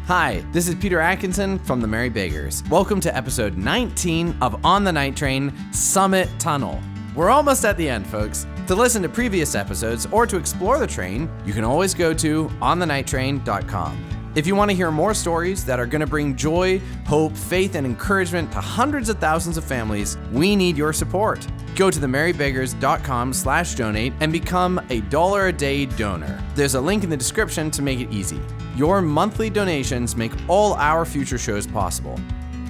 Hi, this is Peter Atkinson from the Merry Beggars. Welcome to episode 19 of On the Night Train, Summit Tunnel. We're almost at the end, folks. To listen to previous episodes or to explore the train, you can always go to onthenighttrain.com. If you want to hear more stories that are going to bring joy, hope, faith, and encouragement to hundreds of thousands of families, we need your support. Go to themerrybeggars.com/donate and become a $1 a day donor. There's a link in the description to make it easy. Your monthly donations make all our future shows possible.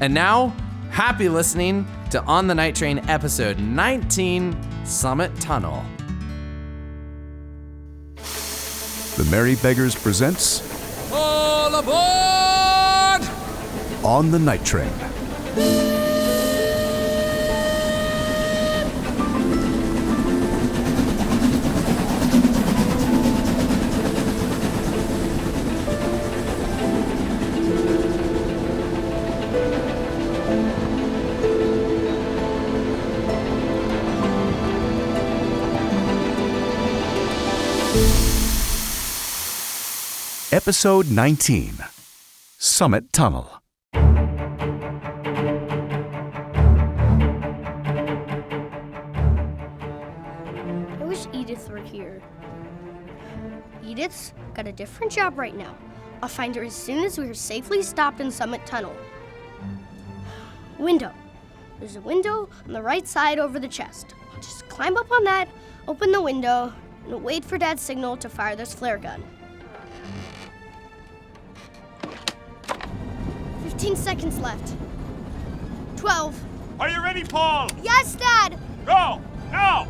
And now, happy listening to On the Night Train episode 19, Summit Tunnel. The Merry Beggars presents All aboard! On the Night Train. Episode 19, Summit Tunnel. I wish Edith were here. Edith's got a different job right now. I'll find her as soon as we're safely stopped in Summit Tunnel. Window. There's a window on the right side over the chest. I'll just climb up on that, open the window, and wait for Dad's signal to fire this flare gun. 15 seconds left. 12. Are you ready, Paul? Yes, Dad! Go! Now!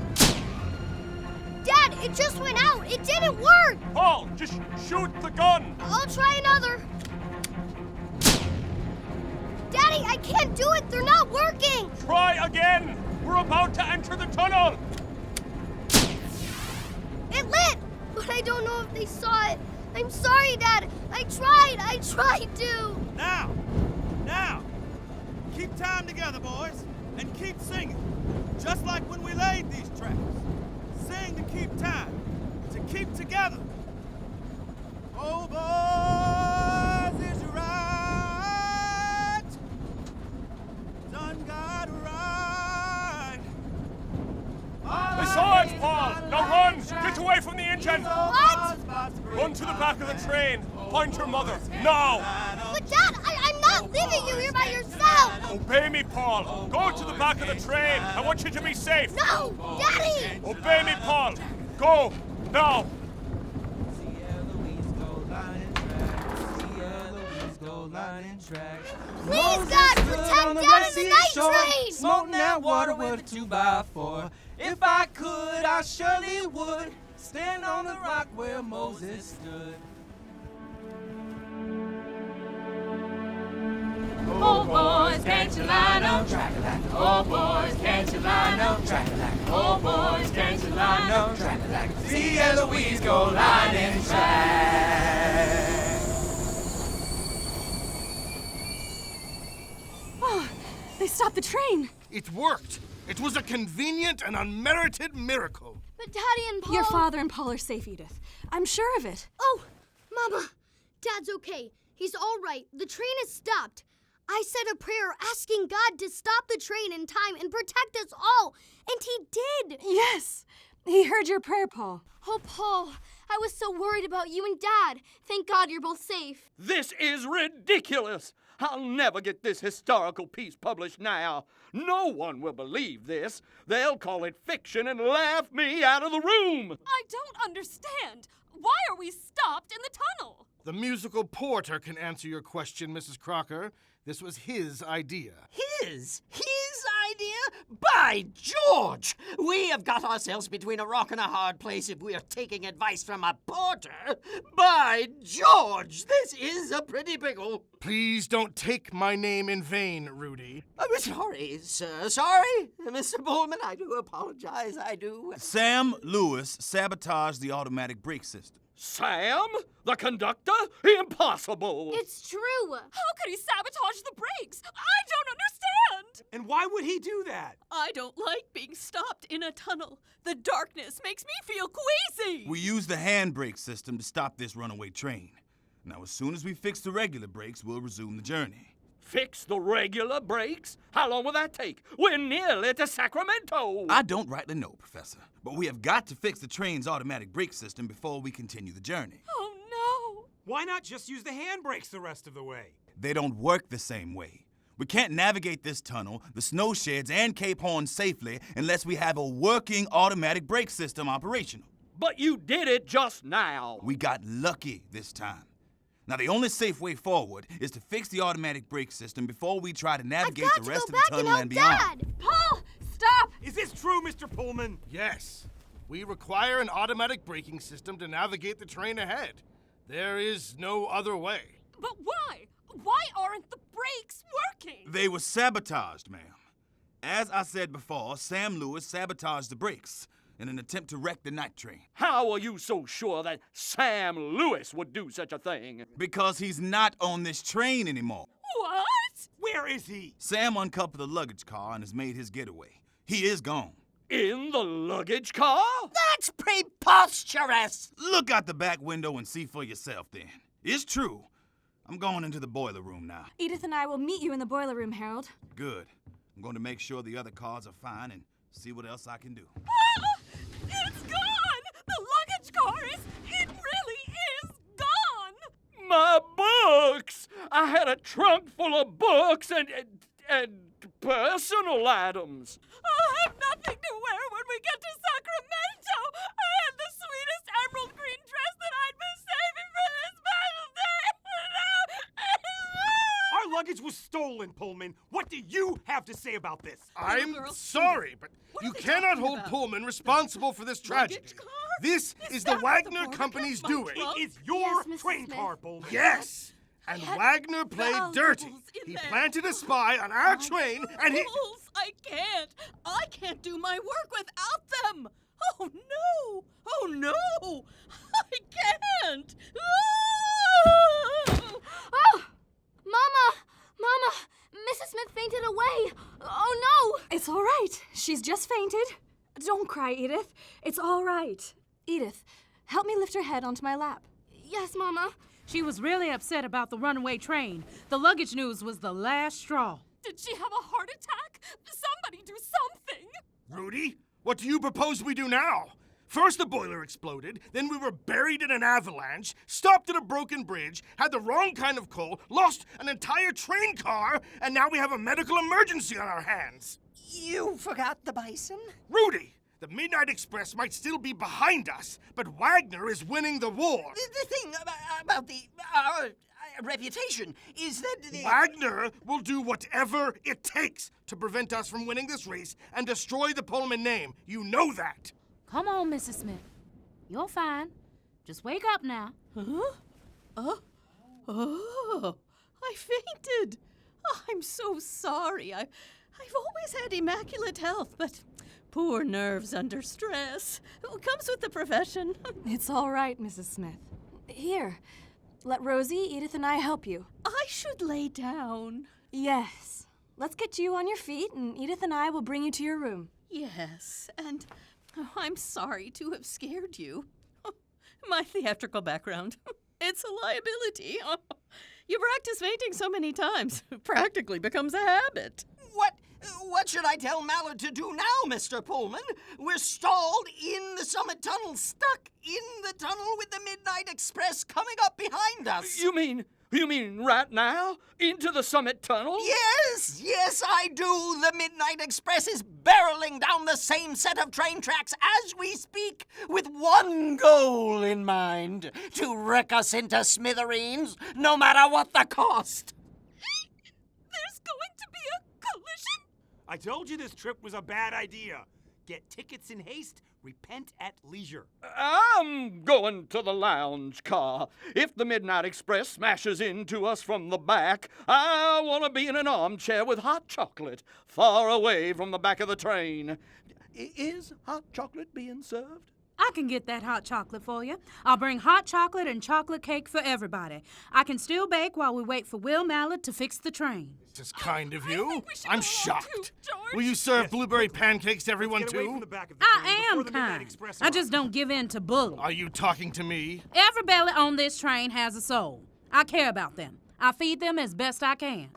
Dad, it just went out. It didn't work. Paul, just shoot the gun! I'll try another. Daddy, I can't do it. They're not working. Try again! We're about to enter the tunnel! It lit, but I don't know if they saw it. I'm sorry, Dad. I tried to. Now! Keep time together, boys, and keep singing. Just like when we laid these tracks. Sing to keep time, to keep together. Oh, boys, is it right? Done got right. The swords, Paul! Now run! Get away from the engine! What? Run to the back of the train! Find your mother! Now! But Dad, I'm not leaving you here by yourself. Obey me, Paul! Go to the back of the train! I want you to be safe! No, Daddy! Obey me, Paul! Go! Now! Please, God, protect Dad and the night train! Smoking that water with a 2x4. If I could, I surely would stand on the rock where Moses stood. Oh boys, can't you line up? Track-a-lack. Oh boys, can't you line up? Track-a-lack. Oh boys, can't you line up? Track-a-lack. See Eloise go line and track. Oh, they stopped the train. It worked. It was a convenient and unmerited miracle. But Daddy and Paul... Your father and Paul are safe, Edith. I'm sure of it. Oh, Mama, Dad's okay. He's all right. The train is stopped. I said a prayer asking God to stop the train in time and protect us all, and he did. Yes, he heard your prayer, Paul. Oh, Paul, I was so worried about you and Dad. Thank God you're both safe. This is ridiculous! I'll never get this historical piece published now. No one will believe this. They'll call it fiction and laugh me out of the room. I don't understand. Why are we stopped in the tunnel? The musical porter can answer your question, Mrs. Crocker. This was his idea. His idea? By George! We have got ourselves between a rock and a hard place if we are taking advice from a porter. By George! This is a pretty pickle. Please don't take my name in vain, Rudy. I'm sorry, sir. Sorry, Mr. Bowman. I do apologize. I do. Sam Lewis sabotaged the automatic brake system. Sam? The conductor? Impossible! It's true. How could he sabotage the brakes? I don't understand. And why would he do that? I don't like being stopped in a tunnel. The darkness makes me feel queasy. We used the handbrake system to stop this runaway train. Now, as soon as we fix the regular brakes, we'll resume the journey. Fix the regular brakes? How long will that take? We're nearly to Sacramento. I don't rightly know, Professor, but we have got to fix the train's automatic brake system before we continue the journey. Oh, no. Why not just use the handbrakes the rest of the way? They don't work the same way. We can't navigate this tunnel, the snow sheds, and Cape Horn safely unless we have a working automatic brake system operational. But you did it just now. We got lucky this time. Now, the only safe way forward is to fix the automatic brake system before we try to navigate the rest of the tunnel and beyond. Dad! Paul, stop! Is this true, Mr. Pullman? Yes. We require an automatic braking system to navigate the train ahead. There is no other way. But why? Why aren't the brakes working? They were sabotaged, ma'am. As I said before, Sam Lewis sabotaged the brakes in an attempt to wreck the night train. How are you so sure that Sam Lewis would do such a thing? Because he's not on this train anymore. What? Where is he? Sam uncoupled the luggage car and has made his getaway. He is gone. In the luggage car? That's preposterous! Look out the back window and see for yourself then. It's true. I'm going into the boiler room now. Edith and I will meet you in the boiler room, Harold. Good. I'm going to make sure the other cars are fine and see what else I can do. It's gone! The luggage car it really is gone! My books! I had a trunk full of books and personal items. I'll have nothing to wear when we get to Sacramento! I had the sweetest emerald green dress that I'd been saving for this special day! Our luggage was stolen, Pullman. What do you have to say about this? I'm sorry, but you cannot hold Pullman responsible for this tragedy. This is the Wagner Company's doing. It is your train car, Pullman. Yes! And Wagner played dirty. He planted a spy on our train, and he... I can't do my work without them! Oh, no! Oh, no! I can't! Oh! Mama! Mrs. Smith fainted away! Oh, no! It's all right. She's just fainted. Don't cry, Edith. It's all right. Edith, help me lift her head onto my lap. Yes, Mama. She was really upset about the runaway train. The luggage news was the last straw. Did she have a heart attack? Somebody do something! Rudy, what do you propose we do now? First the boiler exploded, then we were buried in an avalanche, stopped at a broken bridge, had the wrong kind of coal, lost an entire train car, and now we have a medical emergency on our hands. You forgot the bison? Rudy, the Midnight Express might still be behind us, but Wagner is winning the war. The thing about our reputation is that Wagner will do whatever it takes to prevent us from winning this race and destroy the Pullman name. You know that. Come on, Mrs. Smith. You're fine. Just wake up now. Huh? Oh, I fainted. Oh, I'm so sorry. I've always had immaculate health, but poor nerves under stress. It comes with the profession. It's all right, Mrs. Smith. Here, let Rosie, Edith, and I help you. I should lay down. Yes. Let's get you on your feet, and Edith and I will bring you to your room. Yes, and I'm sorry to have scared you. My theatrical background. It's a liability. You practice fainting so many times, it practically becomes a habit. What should I tell Mallard to do now, Mr. Pullman? We're stalled in the Summit Tunnel, stuck in the tunnel with the Midnight Express coming up behind us. You mean right now? Into the Summit Tunnel? Yes, I do. The Midnight Express is barreling down the same set of train tracks as we speak, with one goal in mind: to wreck us into smithereens, no matter what the cost. There's going to be a collision? I told you this trip was a bad idea. Get tickets in haste, repent at leisure. I'm going to the lounge car. If the Midnight Express smashes into us from the back, I want to be in an armchair with hot chocolate, far away from the back of the train. Is hot chocolate being served? I can get that hot chocolate for you. I'll bring hot chocolate and chocolate cake for everybody. I can still bake while we wait for Will Mallard to fix the train. This is kind of you. I'm shocked. Will you serve blueberry pancakes to everyone, too? I am kind. I just don't give in to bullying. Are you talking to me? Every belly on this train has a soul. I care about them. I feed them as best I can.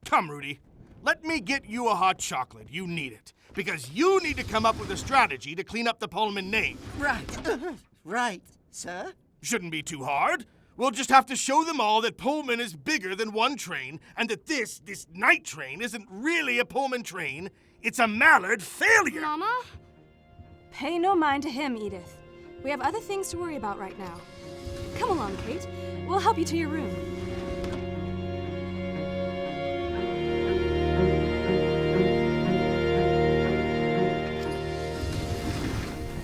Come, Rudy. Let me get you a hot chocolate. You need it. Because you need to come up with a strategy to clean up the Pullman name. Right. Right, sir. Shouldn't be too hard. We'll just have to show them all that Pullman is bigger than one train, and that this night train isn't really a Pullman train. It's a Mallard failure. Mama? Pay no mind to him, Edith. We have other things to worry about right now. Come along, Kate. We'll help you to your room.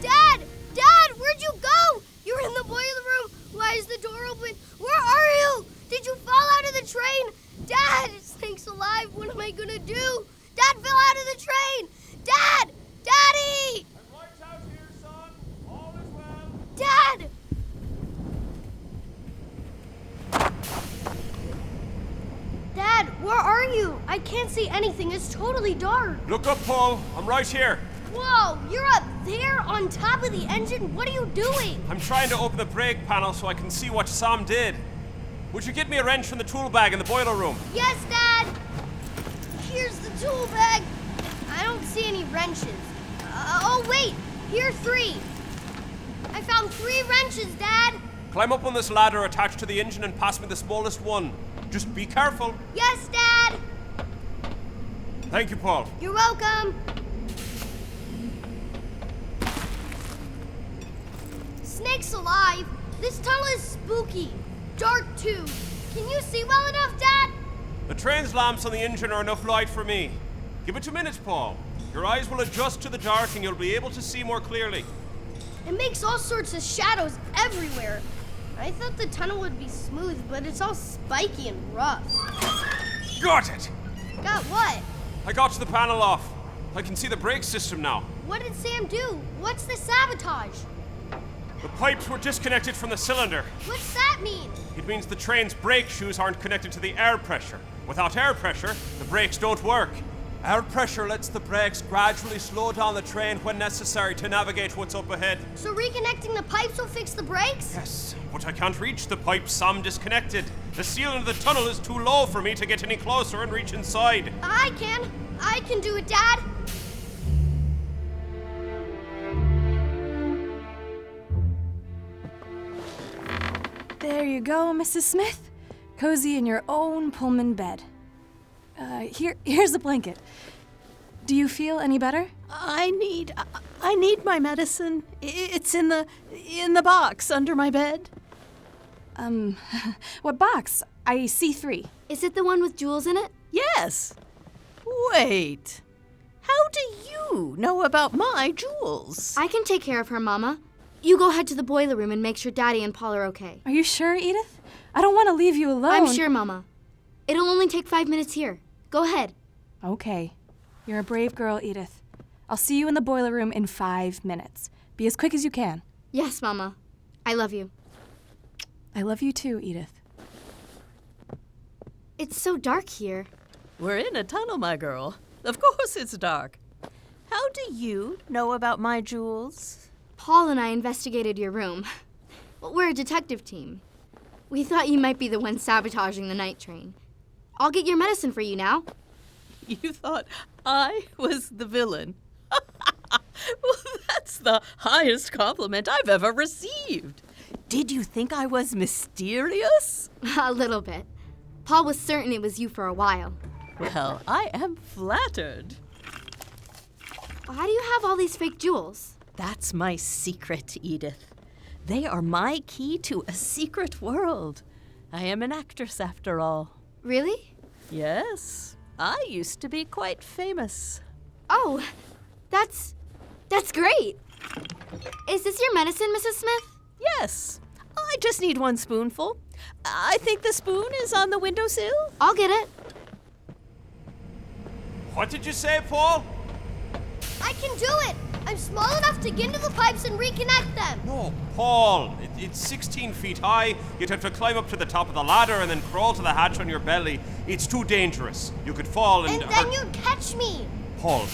Dad! Dad, where'd you go? You're in the boiler room. Why is the door open? Where are you? Did you fall out of the train? Dad, Snake's alive. What am I gonna do? Dad fell out of the train. Dad! Daddy! Lights out here, son. All is well. Dad! Dad, where are you? I can't see anything. It's totally dark. Look up, Paul. I'm right here. Whoa, you're up there on top of the engine? What are you doing? I'm trying to open the brake panel so I can see what Sam did. Would you get me a wrench from the tool bag in the boiler room? Yes, Dad. Here's the tool bag. I don't see any wrenches. Oh, wait. Here are 3. I found 3 wrenches, Dad. Climb up on this ladder attached to the engine and pass me the smallest one. Just be careful. Yes, Dad. Thank you, Paul. You're welcome. Snake's alive. This tunnel is spooky. Dark, too. Can you see well enough, Dad? The train's lamps on the engine are enough light for me. Give it 2 minutes, Paul. Your eyes will adjust to the dark and you'll be able to see more clearly. It makes all sorts of shadows everywhere. I thought the tunnel would be smooth, but it's all spiky and rough. Got it! Got what? I got the panel off. I can see the brake system now. What did Sam do? What's the sabotage? The pipes were disconnected from the cylinder. What's that mean? It means the train's brake shoes aren't connected to the air pressure. Without air pressure, the brakes don't work. Air pressure lets the brakes gradually slow down the train when necessary to navigate what's up ahead. So reconnecting the pipes will fix the brakes? Yes, but I can't reach the pipes Sam disconnected. The ceiling of the tunnel is too low for me to get any closer and reach inside. I can. I can do it, Dad. There you go, Mrs. Smith. Cozy in your own Pullman bed. Here's the blanket. Do you feel any better? I need my medicine. It's in the box under my bed. What box? I see 3. Is it the one with jewels in it? Yes. Wait. How do you know about my jewels? I can take care of her, Mama. You go head to the boiler room and make sure Daddy and Paul are okay. Are you sure, Edith? I don't want to leave you alone. I'm sure, Mama. It'll only take 5 minutes here. Go ahead. Okay. You're a brave girl, Edith. I'll see you in the boiler room in 5 minutes. Be as quick as you can. Yes, Mama. I love you. I love you too, Edith. It's so dark here. We're in a tunnel, my girl. Of course it's dark. How do you know about my jewels? Paul and I investigated your room. Well, we're a detective team. We thought you might be the one sabotaging the night train. I'll get your medicine for you now. You thought I was the villain. Well, that's the highest compliment I've ever received. Did you think I was mysterious? A little bit. Paul was certain it was you for a while. Well, I am flattered. How do you have all these fake jewels? That's my secret, Edith. They are my key to a secret world. I am an actress, after all. Really? Yes. I used to be quite famous. Oh, that's great. Is this your medicine, Mrs. Smith? Yes. I just need 1 spoonful. I think the spoon is on the windowsill. I'll get it. What did you say, Paul? I can do it. I'm small enough to get into the pipes and reconnect them. No, Paul. It's 16 feet high. You'd have to climb up to the top of the ladder and then crawl to the hatch on your belly. It's too dangerous. You could fall and... And then you'd catch me. Paul.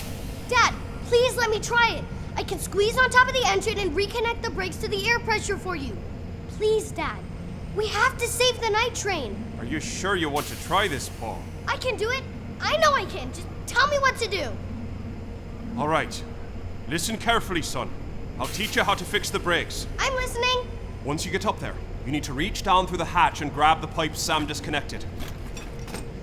Dad, please let me try it. I can squeeze on top of the engine and reconnect the brakes to the air pressure for you. Please, Dad. We have to save the night train. Are you sure you want to try this, Paul? I can do it. I know I can. Just tell me what to do. All right. Listen carefully, son. I'll teach you how to fix the brakes. I'm listening. Once you get up there, you need to reach down through the hatch and grab the pipes Sam disconnected.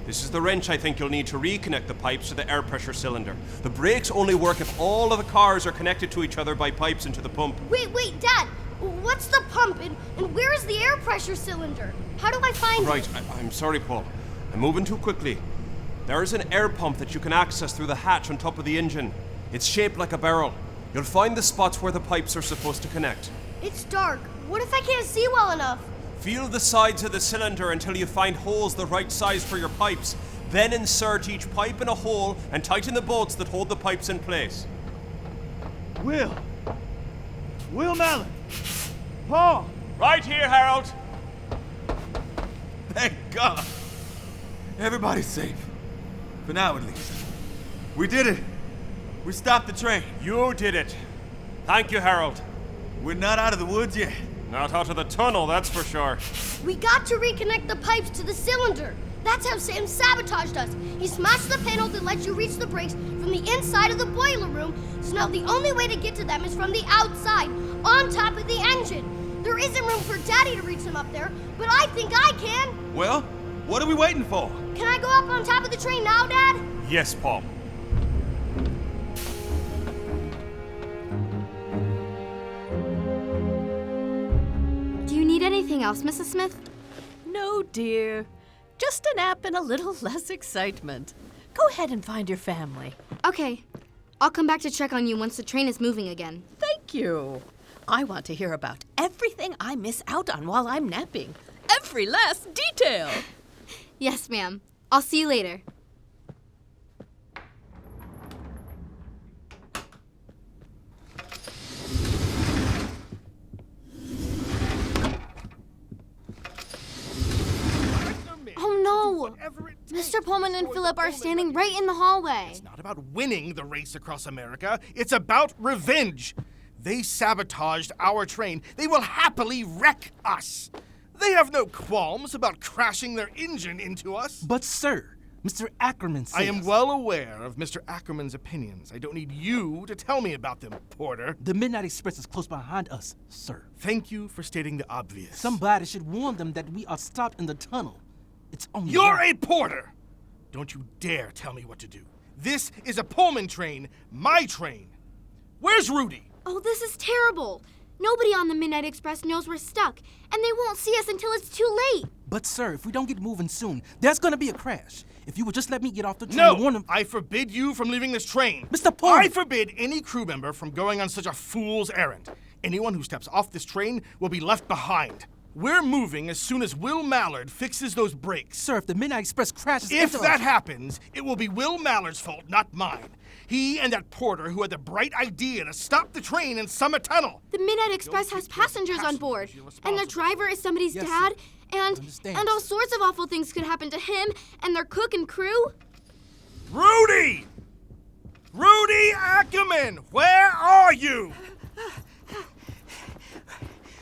This is the wrench I think you'll need to reconnect the pipes to the air pressure cylinder. The brakes only work if all of the cars are connected to each other by pipes into the pump. Wait, Dad. What's the pump and where is the air pressure cylinder? How do I find Right, it? I'm sorry, Paul. I'm moving too quickly. There is an air pump that you can access through the hatch on top of the engine. It's shaped like a barrel. You'll find the spots where the pipes are supposed to connect. It's dark. What if I can't see well enough? Feel the sides of the cylinder until you find holes the right size for your pipes. Then insert each pipe in a hole and tighten the bolts that hold the pipes in place. Will Mallon! Paul! Right here, Harold. Thank God. Everybody's safe. For now, at least. We did it. We stopped the train. You did it. Thank you, Harold. We're not out of the woods yet. Not out of the tunnel, that's for sure. We got to reconnect the pipes to the cylinder. That's how Sam sabotaged us. He smashed the panel that lets you reach the brakes from the inside of the boiler room, so now the only way to get to them is from the outside, on top of the engine. There isn't room for Daddy to reach them up there, but I think I can. Well, what are we waiting for? Can I go up on top of the train now, Dad? Yes, Paul. Do you need anything else, Mrs. Smith? No, dear. Just a nap and a little less excitement. Go ahead and find your family. Okay. I'll come back to check on you once the train is moving again. Thank you. I want to hear about everything I miss out on while I'm napping. Every last detail. Yes, ma'am. I'll see you later. Oh no! Mr. Pullman and Philip are standing right in the hallway. It's not about winning the race across America. It's about revenge. They sabotaged our train. They will happily wreck us. They have no qualms about crashing their engine into us. But, sir, Mr. Ackerman says... I am well aware of Mr. Ackerman's opinions. I don't need you to tell me about them, Porter. The Midnight Express is close behind us, sir. Thank you for stating the obvious. Somebody should warn them that we are stopped in the tunnel. It's only... You're a porter! Don't you dare tell me what to do. This is a Pullman train, my train. Where's Rudy? Oh, this is terrible. Nobody on the Midnight Express knows we're stuck, and they won't see us until it's too late. But, sir, if we don't get moving soon, there's gonna be a crash. If you would just let me get off the train... No! I forbid you from leaving this train. Mr. Pullman! I forbid any crew member from going on such a fool's errand. Anyone who steps off this train will be left behind. We're moving as soon as Will Mallard fixes those brakes. Sir, if the Midnight Express crashes If that happens, it will be Will Mallard's fault, not mine. He and that porter who had the bright idea to stop the train in Summit Tunnel. The Midnight Express has passengers on board, and the driver is somebody's dad, and all sorts of awful things could happen to him and their cook and crew. Rudy! Rudy Ackerman, where are you?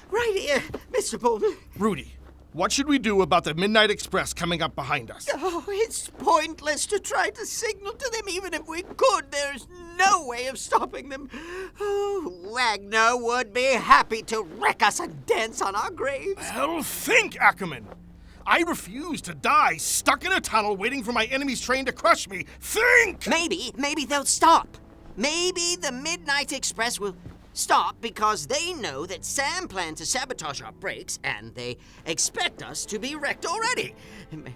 Right here, Mr. Pullman. Rudy, what should we do about the Midnight Express coming up behind us? Oh, it's pointless to try to signal to them. Even if we could, there's no way of stopping them. Oh, Wagner would be happy to wreck us and dance on our graves. Well, think, Ackerman. I refuse to die stuck in a tunnel waiting for my enemy's train to crush me. Think! Maybe they'll stop. Maybe the Midnight Express will stop because they know that Sam planned to sabotage our brakes and they expect us to be wrecked already.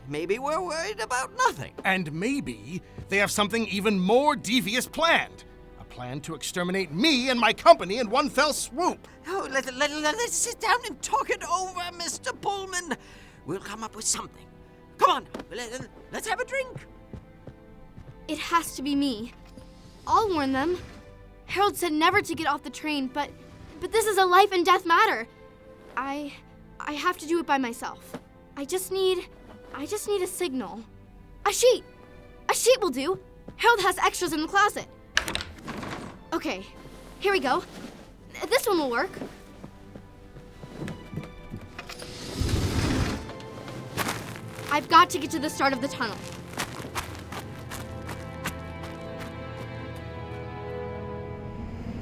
Maybe we're worried about nothing. And maybe they have something even more devious planned. A plan to exterminate me and my company in one fell swoop. Oh, let's sit down and talk it over, Mr. Pullman. We'll come up with something. Come on, let's have a drink. It has to be me. I'll warn them. Harold said never to get off the train, but this is a life and death matter. I have to do it by myself. I just need a signal. A sheet! A sheet will do. Harold has extras in the closet. Okay, here we go. This one will work. I've got to get to the start of the tunnel.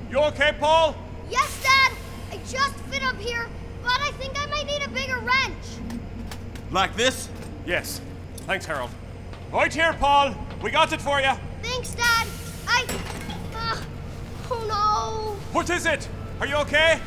You okay, Paul? Yes, Dad! I just fit up here, but I think I might need a bigger wrench. Like this? Yes. Thanks, Harold. Right here, Paul. We got it for you. Thanks, Dad. Oh no. What is it? Are you okay?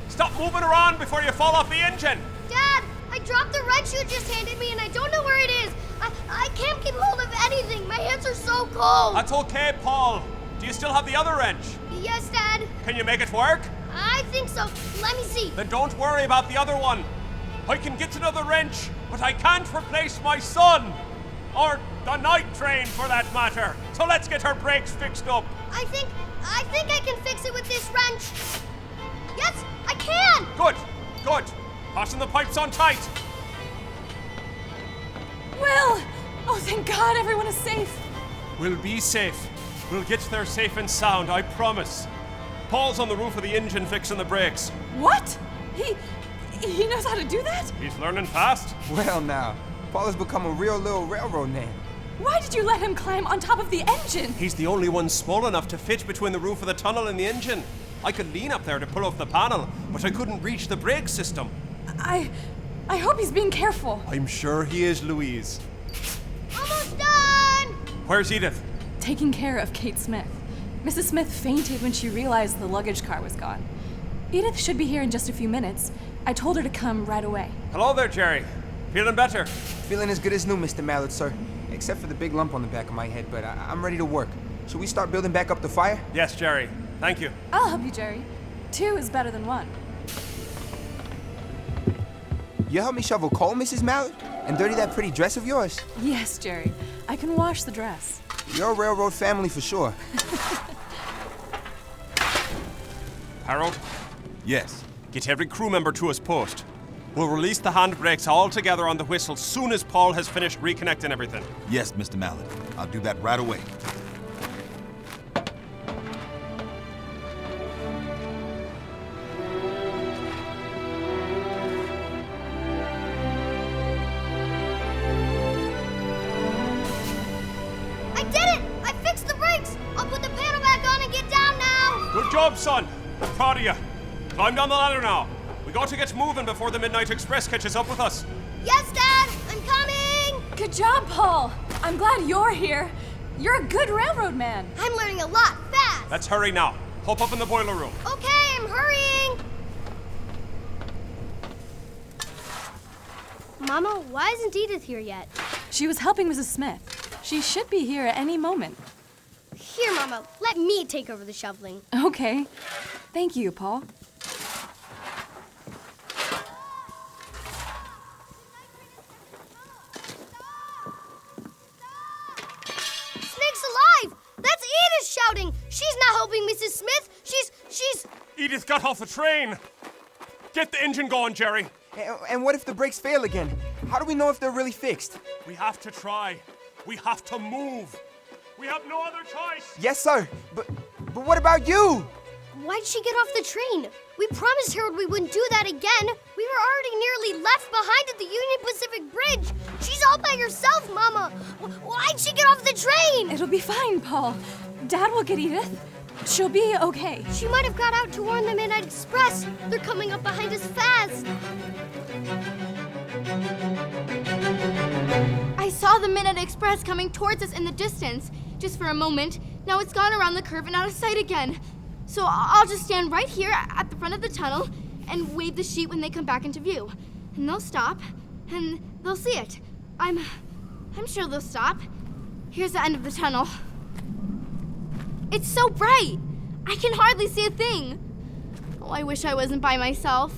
Stop moving around before you fall off the engine. Dad, I dropped the wrench you just handed me and I don't know where it is. I can't keep hold of anything. My hands are so cold. That's okay, Paul. Do you still have the other wrench? Yes, Dad. Can you make it work? I think so. Let me see. Then don't worry about the other one. I can get another wrench, but I can't replace my son. Or the night train, for that matter. So let's get her brakes fixed up. I think I can fix it with this wrench. Yes, I can! Good. Fasten the pipes on tight. Will! Oh, thank God everyone is safe. We'll be safe. We'll get there safe and sound, I promise. Paul's on the roof of the engine fixing the brakes. What? He knows how to do that? He's learning fast. Well now, Paul has become a real little railroad man. Why did you let him climb on top of the engine? He's the only one small enough to fit between the roof of the tunnel and the engine. I could lean up there to pull off the panel, but I couldn't reach the brake system. I hope he's being careful. I'm sure he is, Louise. Almost done! Where's Edith? Taking care of Kate Smith. Mrs. Smith fainted when she realized the luggage car was gone. Edith should be here in just a few minutes. I told her to come right away. Hello there, Jerry. Feeling better? Feeling as good as new, Mr. Mallard, sir. Except for the big lump on the back of my head, but I'm ready to work. Should we start building back up the fire? Yes, Jerry. Thank you. I'll help you, Jerry. 2 is better than 1. You help me shovel coal, Mrs. Mallard? And dirty that pretty dress of yours? Yes, Jerry. I can wash the dress. You're a railroad family for sure. Harold? Yes. Get every crew member to his post. We'll release the handbrakes all together on the whistle soon as Paul has finished reconnecting everything. Yes, Mr. Mallard. I'll do that right away. I did it! I fixed the brakes! I'll put the panel back on and get down now! Good job, son. I'm proud of you. Climb down the ladder now. We got to get moving before the Midnight Express catches up with us. Yes, Dad! I'm coming! Good job, Paul. I'm glad you're here. You're a good railroad man. I'm learning a lot fast. Let's hurry now. Hop up in the boiler room. Okay, I'm hurrying. Mama, why isn't Edith here yet? She was helping Mrs. Smith. She should be here at any moment. Here, Mama, let me take over the shoveling. Okay. Thank you, Paul. Snake's alive! That's Edith shouting! She's not helping Mrs. Smith. She's... Edith got off the train. Get the engine going, Jerry. And what if the brakes fail again? How do we know if they're really fixed? We have to try. We have to move. We have no other choice. Yes, sir. But what about you? Why'd she get off the train? We promised Harold we wouldn't do that again. We were already nearly left behind at the Union Pacific Bridge. She's all by herself, Mama. Why'd she get off the train? It'll be fine, Paul. Dad will get Edith. She'll be okay. She might have got out to warn the Midnight Express. They're coming up behind us fast. I saw the Midnight Express coming towards us in the distance, just for a moment. Now it's gone around the curve and out of sight again. So I'll just stand right here at the front of the tunnel and wave the sheet when they come back into view. And they'll stop, and they'll see it. I'm sure they'll stop. Here's the end of the tunnel. It's so bright! I can hardly see a thing. Oh, I wish I wasn't by myself.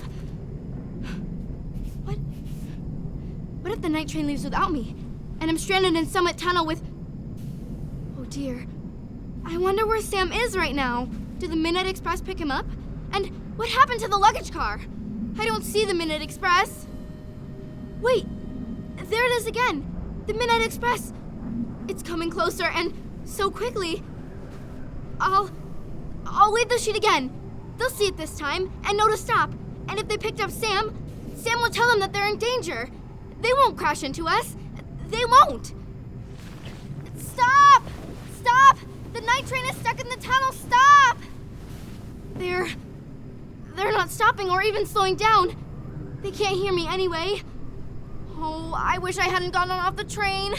What if the night train leaves without me? And I'm stranded in Summit Tunnel with... Oh dear. I wonder where Sam is right now. Did the Midnight Express pick him up? And what happened to the luggage car? I don't see the Midnight Express. Wait, there it is again. The Midnight Express. It's coming closer and so quickly. I'll wave the sheet again. They'll see it this time and know to stop. And if they picked up Sam will tell them that they're in danger. They won't crash into us. They won't! Stop! Stop! The night train is stuck in the tunnel! Stop! They're not stopping or even slowing down. They can't hear me anyway. Oh, I wish I hadn't gotten off the train.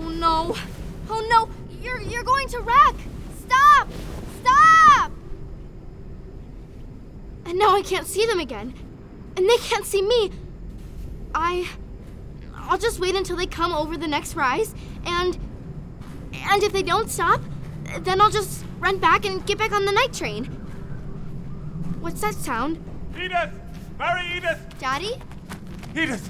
Oh no. Oh no! You're going to wreck! Stop! Stop! And now I can't see them again. And they can't see me. I'll just wait until they come over the next rise, and if they don't stop, then I'll just run back and get back on the night train. What's that sound? Edith! Mary, Edith! Daddy? Edith!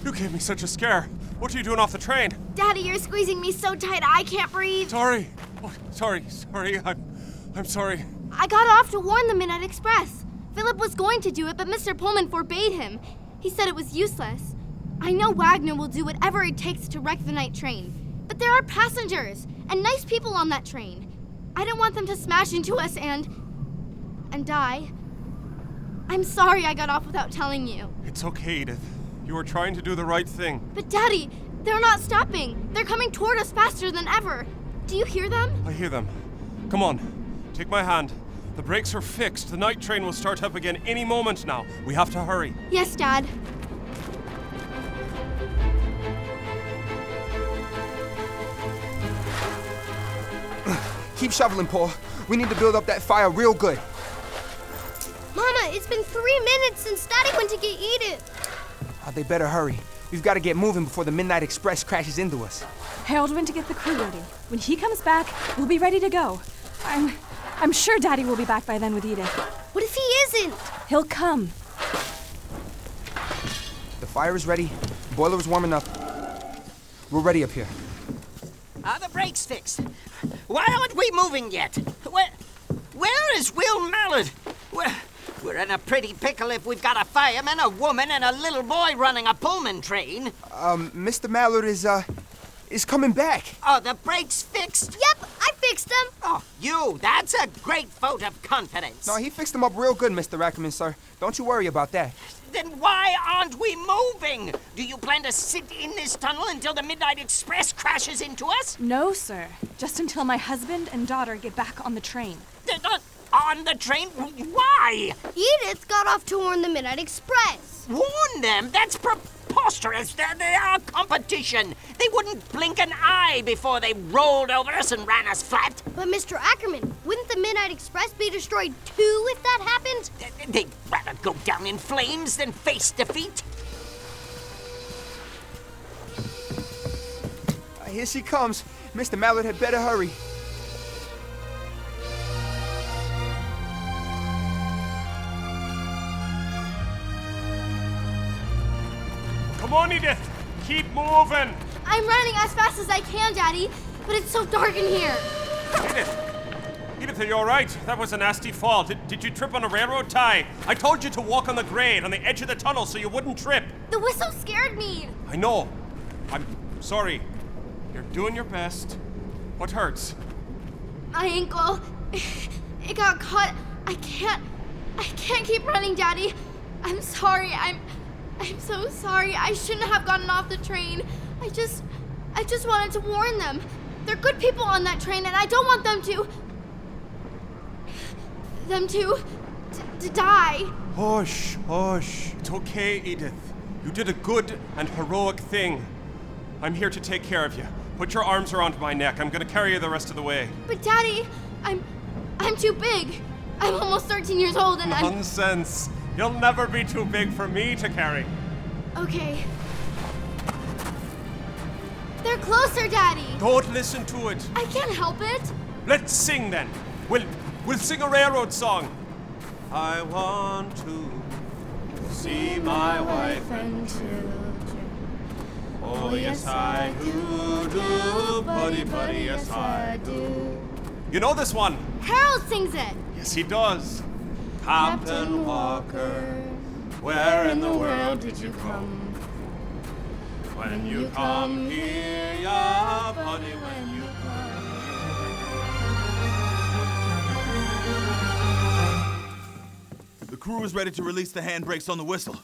You gave me such a scare. What are you doing off the train? Daddy, you're squeezing me so tight I can't breathe. Sorry. Oh, sorry. I'm sorry. I got off to warn the Midnight Express. Philip was going to do it, but Mr. Pullman forbade him. He said it was useless. I know Wagner will do whatever it takes to wreck the night train. But there are passengers and nice people on that train. I don't want them to smash into us and die. I'm sorry I got off without telling you. It's okay, Edith. You were trying to do the right thing. But Daddy, they're not stopping. They're coming toward us faster than ever. Do you hear them? I hear them. Come on, take my hand. The brakes are fixed. The night train will start up again any moment now. We have to hurry. Yes, Dad. Keep shoveling, Paul. We need to build up that fire real good. Mama, it's been 3 minutes since Daddy went to get Edith. They better hurry. We've got to get moving before the Midnight Express crashes into us. Harold went to get the crew ready. When he comes back, we'll be ready to go. I'm sure Daddy will be back by then with Edith. What if he isn't? He'll come. The fire is ready. The boiler is warming up. We're ready up here. Are the brakes fixed? Why aren't we moving yet? Where is Will Mallard? We're in a pretty pickle if we've got a fireman, a woman, and a little boy running a Pullman train. Mr. Mallard is coming back. Are the brakes fixed? Yep, I fixed them. Oh, that's a great vote of confidence. No, he fixed them up real good, Mr. Ackerman, sir. Don't you worry about that. Then why aren't we moving? Do you plan to sit in this tunnel until the Midnight Express crashes into us? No, sir. Just until my husband and daughter get back on the train. They're not on the train? Why? Edith got off to warn the Midnight Express. Warn them? That's preposterous. They're our competition. They wouldn't blink an eye before they rolled over us and ran us flat. But Mr. Ackerman, wouldn't the Midnight Express be destroyed too if that happened? They'd rather go down in flames than face defeat. Here she comes. Mr. Mallard had better hurry. Come on, Edith. Keep moving. I'm running as fast as I can, Daddy, but it's so dark in here. Edith, are you all right? That was a nasty fall. Did you trip on a railroad tie? I told you to walk on the grade on the edge of the tunnel so you wouldn't trip. The whistle scared me. I know. I'm sorry. You're doing your best. What hurts? My ankle. It got caught. I can't keep running, Daddy. I'm sorry. I'm so sorry. I shouldn't have gotten off the train. I just wanted to warn them. They're good people on that train, and I don't want them to die. Hush. It's okay, Edith. You did a good and heroic thing. I'm here to take care of you. Put your arms around my neck. I'm gonna carry you the rest of the way. But Daddy, I'm too big. I'm almost 13 years old and Nonsense. You'll never be too big for me to carry. Okay. They're closer, Daddy. Don't listen to it. I can't help it. Let's sing then. We'll sing a railroad song. I want to see my wife and children. Oh, yes, I do, buddy, yes, I do. You know this one? Harold sings it. Yes, he does. Captain Walker, where in the world did you come? When you come here, yeah, buddy, when you The crew is ready to release the handbrakes on the whistle.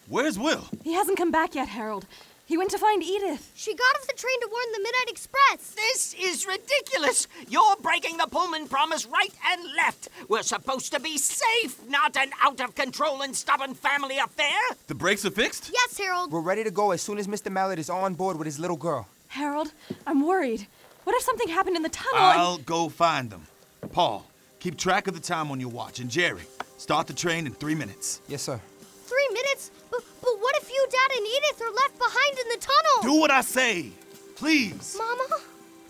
Where's Will? He hasn't come back yet, Harold. He went to find Edith. She got off the train to warn the Midnight Express. This is ridiculous. You're breaking the Pullman promise right and left. We're supposed to be safe, not an out-of-control and stubborn family affair. The brakes are fixed? Yes, Harold. We're ready to go as soon as Mr. Mallett is on board with his little girl. Harold, I'm worried. What if something happened in the tunnel? I'll go find them. Paul, keep track of the time on your watch. And Jerry, start the train in 3 minutes. Yes, sir. 3 minutes? But what if you, Dad, and Edith are left behind in the tunnel? Do what I say, please. Mama?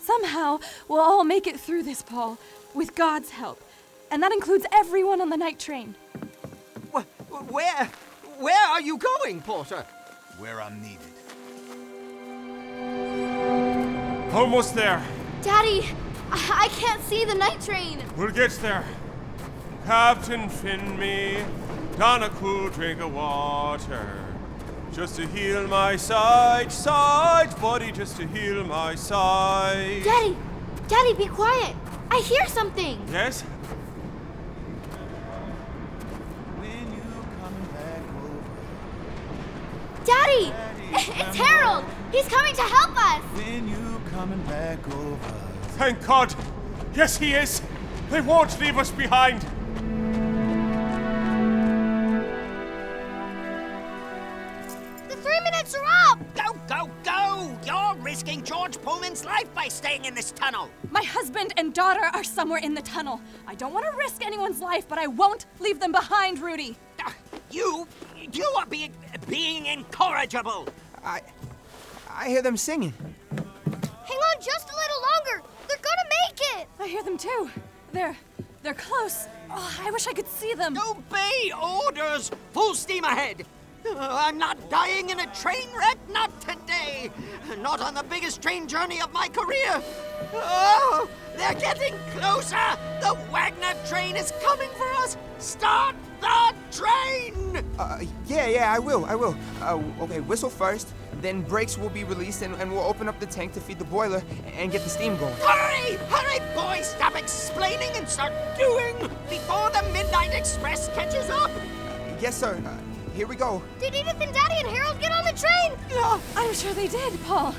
Somehow, we'll all make it through this, Paul, with God's help. And that includes everyone on the night train. Where are you going, Porter? Where I'm needed. Almost there. Daddy, I can't see the night train. We'll get there. Captain, fin me down a cool drink of water. Just to heal my sides, buddy, just to heal my sides. Daddy, be quiet. I hear something. Yes? When you coming back over? Daddy, it's Harold. He's coming to help us. When you coming back over? Thank God. Yes, he is. They won't leave us behind. The 3 minutes are up. Go! You're risking George Pullman's life by staying in this tunnel. My husband and daughter are somewhere in the tunnel. I don't want to risk anyone's life, but I won't leave them behind, Rudy. You are being incorrigible. I hear them singing. Hang on just a little longer. They're gonna make it. I hear them too. They're close. Oh, I wish I could see them. Obey orders. Full steam ahead. I'm not dying in a train wreck, not today. Not on the biggest train journey of my career. Oh, they're getting closer. The Wagner train is coming for us. Start the train. Yeah, I will. Okay, whistle first, then brakes will be released and we'll open up the tank to feed the boiler and get the steam going. Hurry, boys, stop explaining and start doing before the Midnight Express catches up. Yes, sir. Here we go. Did Edith and Daddy and Harold get on the train? Yeah, I'm sure they did, Paul.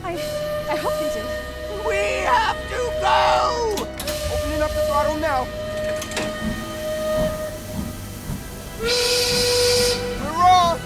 I hope they did. We have to go! Opening up the throttle now. We're off!